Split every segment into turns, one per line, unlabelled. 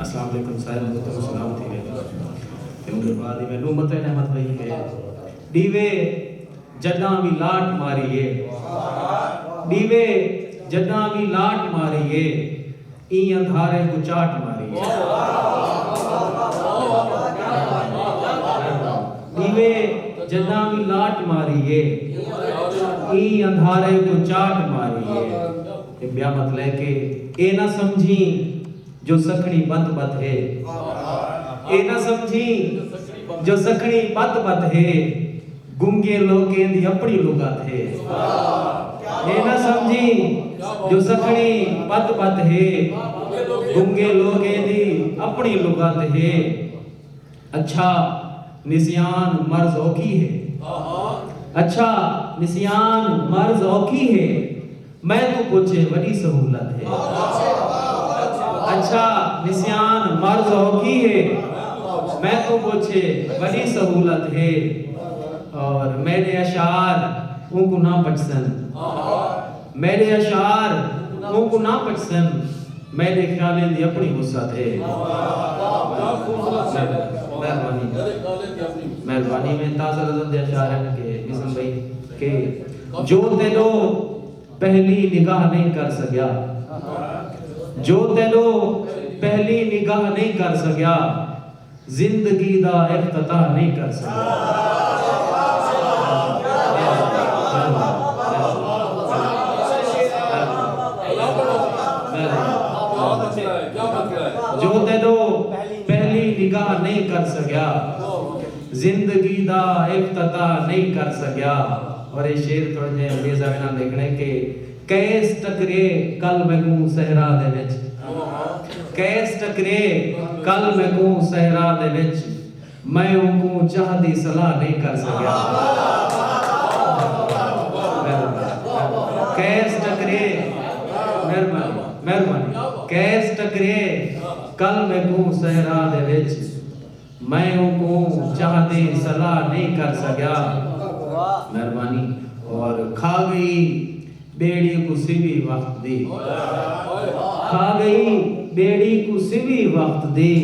السلام علیکم سارے مدد سلام تھی تے ان بعد میں نعمت نعمت وہی ہے دیوے جداں بھی لاٹ ماریے دیوے جداں بھی لاٹ ماریے این اندھارے کو چاٹ ماریے دیوے جداں بھی لاٹ ماریے این اندھارے کو چاٹ ماریے یہ بیا مطلب کہ اے نہ سمجھی جو سکھڑی بت بت ہے اے نہ سمجھی جو سکھڑی بت بت ہے گنگے لوگیں دی اپنی لغت ہے اے نہ سمجھی جو سکھڑی بت بت ہے گنگے لوگیں دی اپنی لغت ہے اچھا نسیان مرض اوکھی ہے اچھا نسیان مرض اوکھی ہے میں تو پوچھے بڑی سہولت ہے اچھا نسیان مرض اوکھی ہے میں تو پوچھے بڑی سہولت ہے اور میرے اشعار ان کو نہ پسند میرے اشعار ان کو نہ پسند میرے خیالیں دی اپنی وسعت ہے مہربانی میں تازہ رضا دے اشعار ہیں کہ نسم بھائی کہ جو تیلو پہلی نگاہ نہیں کر سکیا جو تیلو پہلی نگاہ نہیں کر سکیا زندگی دا افتتاح نہیں کر سکیا جو تیلو پہلی نگاہ نہیں کر سکیا زندگی دا افتتاح نہیں کر سکیا اور یہ شعر تھوڑے جے انگریزا میں نام لکھنے کہ کیس ٹکرے کل میں گوں صحرا دے وچ کیس ٹکرے کل میں گوں صحرا دے وچ میں ان کو چاہدی صلاح نہیں کر سکیا کیس ٹکرے مہربانی کیس ٹکرے کل میں گوں صحرا دے وچ میں ان کو چاہدی صلاح نہیں کر سکیا مہربانی اور کھا گئی بیڑی کو سوی وقت دی کھا گئی بیڑی کو سوی وقت دی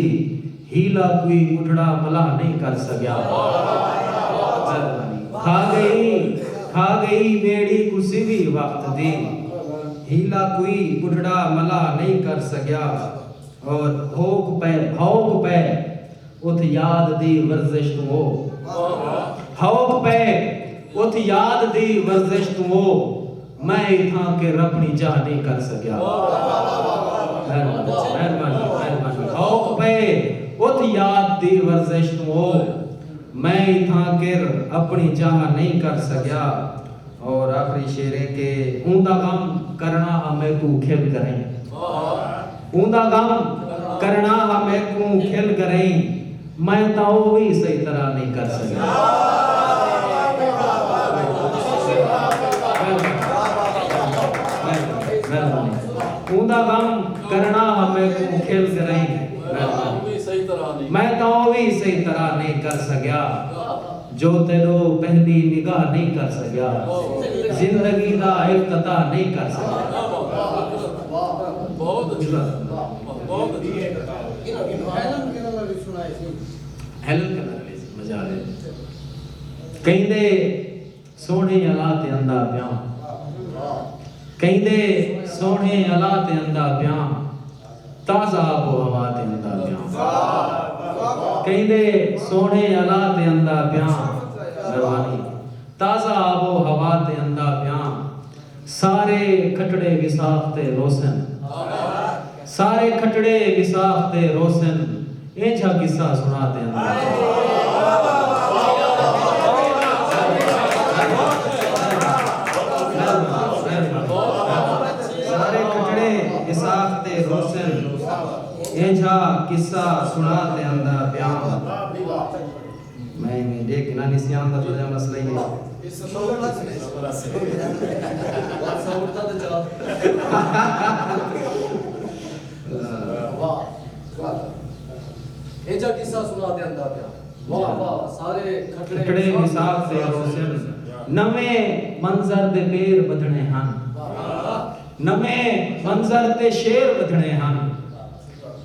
ہیلا کوئی اٹھڑا ملا نہیں کر سکیا کھا گئی بیڑی کو سوی وقت دی ہیلا کوئی اٹھڑا ملا نہیں کر سکیا اور بھوک پہ اتھ یاد دی ورزش تو ہو بھوک پہ اتھ یاد دی ورزش تو ہو میں اتھاں کے ربنی چاہ نہیں کر سکیا مہربانی بھوک پہ اتھ یاد دی ورزش تو ہو میں اتھاں کے اپنی چاہ نہیں کر سکیا اور آخری شعر ہے کہ اوندا غم کرنا ہمیں کو کھل کریں اوندا غم کرنا ہمیں کو کھل کریں میں تاؤ بھی صحیح طرح نہیں کر سکیا اوندا غم کرنا ہمیں کو کھل کریں میں تاؤ بھی صحیح طرح نہیں کر سکیا جو تیرو پہلی نگاہ نہیں کر سکیا زندگی دا افتتاح نہیں کر سکیا بہت ہیلن کرنا مزہ آ رہے کہیں دے سونے اللہ تے اندہ پیاں کہیں دے سونے اللہ تے اندہ پیاں تازہ آب و ہوا تے اندہ پیاں کہیں دے سونے اللہ تے اندہ پیاں مہربانی تازہ آب و ہوا تے اندہ پیاں سارے کھٹڑے وصاف تے روسن سارے کھٹڑے وصاف تے روسن ایچھا قصہ سناتے ہیں سارے کھٹڑے وصاف تے روسن ایچھا قصہ سناتے اندہ بیان میں دیکھنا نسیان دا تو مسئلہ ہی ہے
ایجا قصہ سنا دے اندہ پیا واہ واہ سارے
کھٹڑے حساب سے روشن نمیں منظر دے پیر بدھنے ہن نمیں منظر تے شیر بدھنے ہن